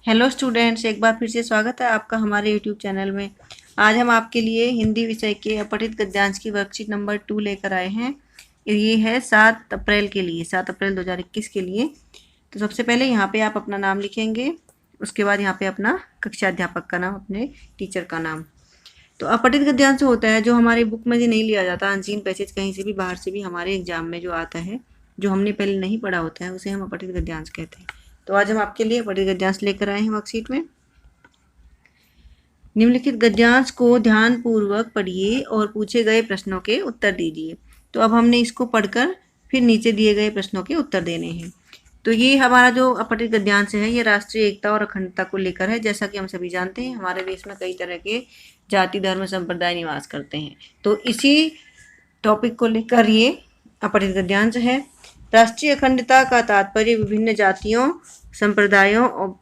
Hello students, एक बार फिर से स्वागत है आपका हमारे यूट्यूब चैनल में। आज हम आपके लिए हिंदी विषय के अपठित गद्यांश की वर्कशीट नंबर 2 लेकर आए हैं। ये है 7 अप्रैल के लिए, 7 अप्रैल 2021 के लिए। तो सबसे पहले यहाँ पे आप अपना नाम लिखेंगे, उसके बाद यहाँ पे अपना कक्षा अध्यापक का नाम, अपने टीचर का नाम। तो अपठित गद्यांश होता है जो हमारे बुक में जो नहीं लिया जाता, अनसीन पैसेज कहीं से भी बाहर से भी हमारे एग्जाम में जो आता है, जो हमने पहले नहीं पढ़ा होता है, उसे हम अपठित गद्यांश कहते हैं। तो आज हम आपके लिए अपठित गद्यांश लेकर आए हैं वर्कशीट में। निम्नलिखित गद्यांश को ध्यानपूर्वक पढ़िए और पूछे गए प्रश्नों के उत्तर दीजिए। तो अब हमने इसको पढ़कर फिर नीचे दिए गए प्रश्नों के उत्तर देने हैं। तो ये हमारा जो अपठित गद्यांश है, ये राष्ट्रीय एकता और अखंडता को लेकर है। जैसा कि हम सभी जानते हैं, हमारे देश में कई तरह के जाति, धर्म, संप्रदाय निवास करते हैं। तो इसी टॉपिक को लेकर ये अपठित गद्यांश है। राष्ट्रीय अखंडता का तात्पर्य विभिन्न जातियों, संप्रदायों और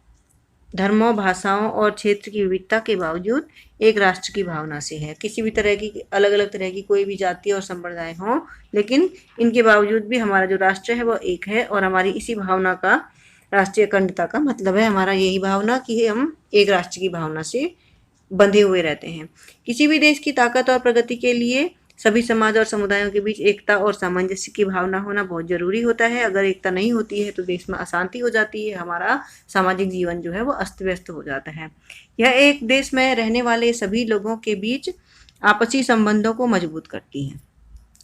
धर्मों, भाषाओं और क्षेत्र की विविधता के बावजूद एक राष्ट्र की भावना से है। किसी भी तरह की अलग अलग तरह की कोई भी जाति और संप्रदाय हो, लेकिन इनके बावजूद भी हमारा जो राष्ट्र है वो एक है। और हमारी इसी भावना का, राष्ट्रीय अखंडता का मतलब है हमारा यही भावना कि हम एक राष्ट्र की भावना से बंधे हुए रहते हैं। किसी भी देश की ताकत और प्रगति के लिए सभी समाज और समुदायों के बीच एकता और सामंजस्य की भावना होना बहुत जरूरी होता है। अगर एकता नहीं होती है तो देश में अशांति हो जाती है, हमारा सामाजिक जीवन जो है वो अस्त व्यस्त हो जाता है। यह एक देश में रहने वाले सभी लोगों के बीच आपसी संबंधों को मजबूत करती है।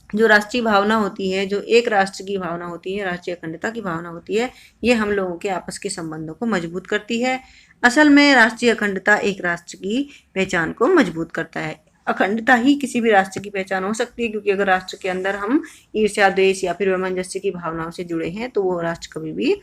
जो राष्ट्रीय भावना होती है, जो एक राष्ट्र की भावना होती है, राष्ट्रीय अखंडता की भावना होती है, ये हम लोगों के आपस के संबंधों को मजबूत करती है। असल में राष्ट्रीय अखंडता एक राष्ट्र की पहचान को मजबूत करता है। अखंडता ही किसी भी राष्ट्र की पहचान हो सकती है, क्योंकि अगर राष्ट्र के अंदर हम ईर्ष्या, द्वेष या फिर वैमनस्य की भावनाओं से जुड़े हैं तो वो राष्ट्र कभी भी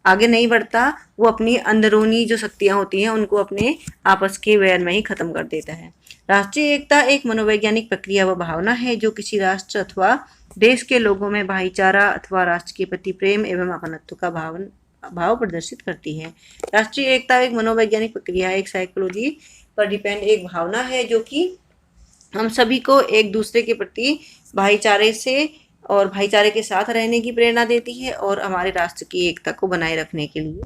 आगे नहीं बढ़ता। वो अपनी अंदरूनी जो शक्तियां होती हैं उनको अपने आपस के वैर में ही खत्म कर देता है। राष्ट्रीय एकता एक मनोवैज्ञानिक प्रक्रिया व भावना है जो किसी राष्ट्र अथवा देश के लोगों में भाईचारा अथवा राष्ट्र के प्रति प्रेम एवं अपनत्व का भाव प्रदर्शित करती है। राष्ट्रीय एकता एक मनोवैज्ञानिक प्रक्रिया है, एक साइकोलॉजी पर डिपेंड एक भावना है जो कि हम सभी को एक दूसरे के प्रति भाईचारे से और भाईचारे के साथ रहने की प्रेरणा देती है और हमारे राष्ट्र की एकता को बनाए रखने के लिए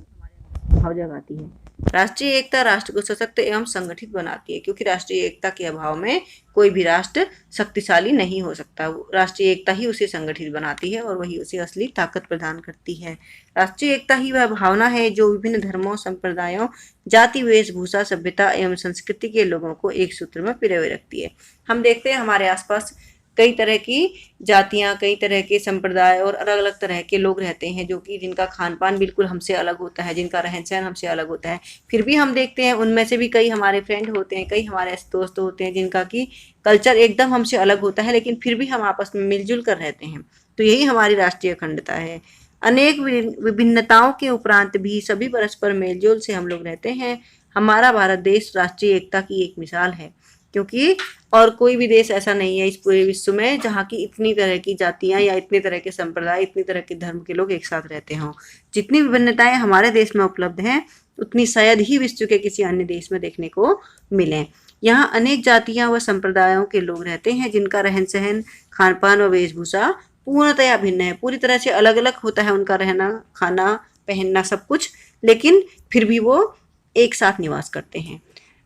भाव जगाती है। राष्ट्रीय एकता राष्ट्र को सशक्त एवं संगठित बनाती है, क्योंकि राष्ट्रीय एकता के अभाव में कोई भी राष्ट्र शक्तिशाली नहीं हो सकता। राष्ट्रीय एकता ही उसे संगठित बनाती है और वही उसे असली ताकत प्रदान करती है। राष्ट्रीय एकता ही वह भावना है जो विभिन्न धर्मों, संप्रदायों, जाति, वेशभूषा, सभ्यता एवं संस्कृति के लोगों को एक सूत्र में पिरोए रखती है। हम देखते हैं हमारे आसपास कई तरह की जातियां, कई तरह के संप्रदाय और अलग अलग तरह के लोग रहते हैं, जो कि जिनका खान पान बिल्कुल हमसे अलग होता है, जिनका रहन सहन हमसे अलग होता है। फिर भी हम देखते हैं उनमें से भी कई हमारे फ्रेंड होते हैं, कई हमारे ऐसे दोस्त होते हैं जिनका कि कल्चर एकदम हमसे अलग होता है, लेकिन फिर भी हम आपस में मिलजुल कर रहते हैं। तो यही हमारी राष्ट्रीय अखंडता है। अनेक विभिन्नताओं के उपरांत भी सभी परस्पर मेलजोल से हम लोग रहते हैं। हमारा भारत देश राष्ट्रीय एकता की एक मिसाल है, क्योंकि और कोई भी देश ऐसा नहीं है इस पूरे विश्व में जहाँ की इतनी तरह की जातियां या इतने तरह के संप्रदाय, इतनी तरह के धर्म के लोग एक साथ रहते हों। जितनी विभिन्नताएं हमारे देश में उपलब्ध हैं, उतनी शायद ही विश्व के किसी अन्य देश में देखने को मिले। यहाँ अनेक जातियां व संप्रदायों के लोग रहते हैं जिनका रहन सहन, खान पान व वेशभूषा पूर्णतया भिन्न है। पूरी तरह से अलग अलग होता है उनका रहना, खाना, पहनना, सब कुछ, लेकिन फिर भी वो एक साथ निवास करते हैं।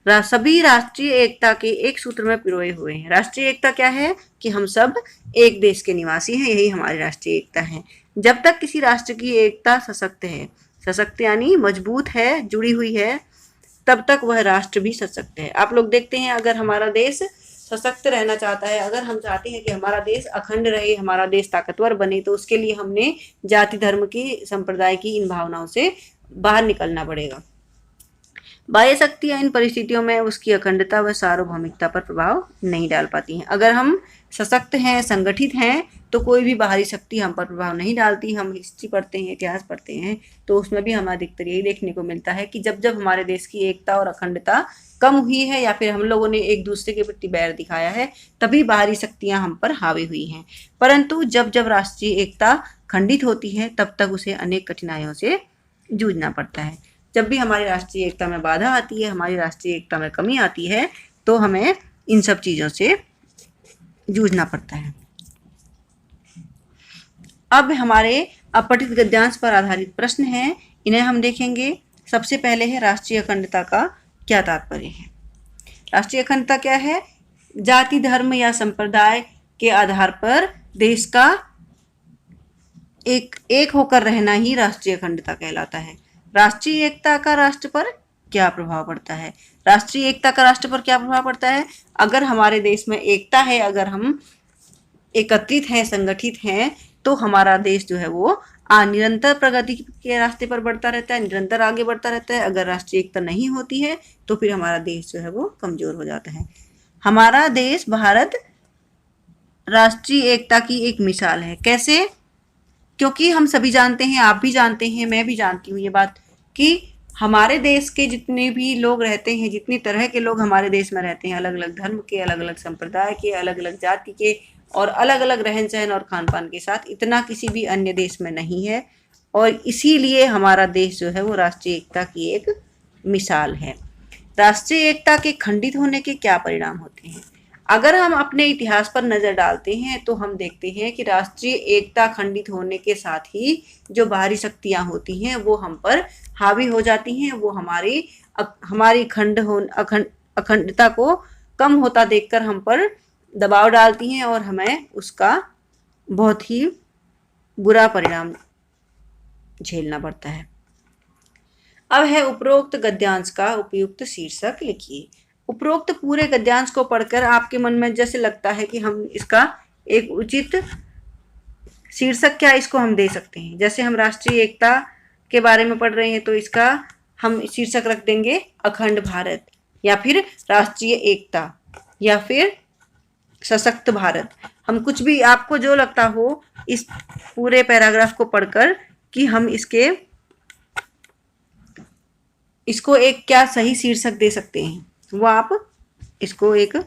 सभी राष्ट्रीय एकता के एक सूत्र में पिरोए हुए हैं। राष्ट्रीय एकता क्या है कि हम सब एक देश के निवासी हैं, यही हमारी राष्ट्रीय एकता है। जब तक किसी राष्ट्र की एकता सशक्त है, सशक्त यानी मजबूत है, जुड़ी हुई है, तब तक वह राष्ट्र भी सशक्त है। आप लोग देखते हैं, अगर हमारा देश सशक्त रहना चाहता है, अगर हम चाहते हैं कि हमारा देश अखंड रहे, हमारा देश ताकतवर बने, तो उसके लिए हमने जाति, धर्म की, संप्रदाय की इन भावनाओं से बाहर निकलना पड़ेगा। बाह्य शक्तियां इन परिस्थितियों में उसकी अखंडता व सार्वभौमिकता पर प्रभाव नहीं डाल पाती हैं। अगर हम सशक्त हैं, संगठित हैं, तो कोई भी बाहरी शक्ति हम पर प्रभाव नहीं डालती। हम हिस्ट्री पढ़ते हैं, इतिहास पढ़ते हैं, तो उसमें भी हमें अधिकतर यही देखने को मिलता है कि जब जब हमारे देश की एकता और अखंडता कम हुई है या फिर हम लोगों ने एक दूसरे के प्रति बैर दिखाया है, तभी बाहरी शक्तियां हम पर हावी हुई हैं। परंतु जब जब राष्ट्रीय एकता खंडित होती है, तब तक उसे अनेक कठिनाइयों से जूझना पड़ता है। जब भी हमारी राष्ट्रीय एकता में बाधा आती है, हमारी राष्ट्रीय एकता में कमी आती है, तो हमें इन सब चीज़ों से जूझना पड़ता है। अब हमारे अपठित गद्यांश पर आधारित प्रश्न हैं, इन्हें हम देखेंगे। सबसे पहले है राष्ट्रीय अखंडता का क्या तात्पर्य है। राष्ट्रीय अखंडता क्या है? जाति, धर्म या संप्रदाय के आधार पर देश का एक होकर रहना ही राष्ट्रीय अखंडता कहलाता है। राष्ट्रीय एकता का राष्ट्र पर क्या प्रभाव पड़ता है? राष्ट्रीय एकता का राष्ट्र पर क्या प्रभाव पड़ता है? अगर हमारे देश में एकता है, अगर हम एकत्रित हैं, संगठित हैं, तो हमारा देश जो है वो निरंतर प्रगति के रास्ते पर बढ़ता रहता है, निरंतर आगे बढ़ता रहता है। अगर राष्ट्रीय एकता नहीं होती है तो फिर हमारा देश जो है वो कमजोर हो जाता है। हमारा देश भारत राष्ट्रीय एकता की एक मिसाल है। कैसे? क्योंकि हम सभी जानते हैं, आप भी जानते हैं, मैं भी जानती हूँ ये बात, कि हमारे देश के जितने भी लोग रहते हैं, जितनी तरह के लोग हमारे देश में रहते हैं, अलग अलग धर्म के, अलग अलग संप्रदाय के, अलग अलग जाति के और अलग अलग रहन सहन और खान पान के साथ, इतना किसी भी अन्य देश में नहीं है। और इसीलिए हमारा देश जो है वो राष्ट्रीय एकता की एक मिसाल है। राष्ट्रीय एकता के खंडित होने के क्या परिणाम होते हैं? अगर हम अपने इतिहास पर नजर डालते हैं तो हम देखते हैं कि राष्ट्रीय एकता खंडित होने के साथ ही जो बाहरी शक्तियां होती हैं वो हम पर हावी हो जाती हैं। वो हमारी अखंडता को कम होता देखकर हम पर दबाव डालती हैं और हमें उसका बहुत ही बुरा परिणाम झेलना पड़ता है। अब है उपरोक्त गद्यांश का उपयुक्त शीर्षक लिखिए। उपरोक्त पूरे गद्यांश को पढ़कर आपके मन में जैसे लगता है कि हम इसका एक उचित शीर्षक क्या इसको हम दे सकते हैं। जैसे हम राष्ट्रीय एकता के बारे में पढ़ रहे हैं तो इसका हम शीर्षक रख देंगे अखंड भारत, या फिर राष्ट्रीय एकता, या फिर सशक्त भारत। हम कुछ भी, आपको जो लगता हो इस पूरे पैराग्राफ को पढ़कर कि हम इसको एक क्या सही शीर्षक दे सकते हैं, वो आप इसको एक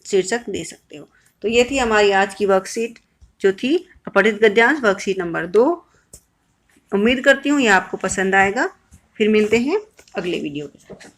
शीर्षक दे सकते हो। तो ये थी हमारी आज की वर्कशीट जो थी अपठित गद्यांश, वर्कशीट नंबर 2। उम्मीद करती हूँ ये आपको पसंद आएगा। फिर मिलते हैं अगले वीडियो के साथ।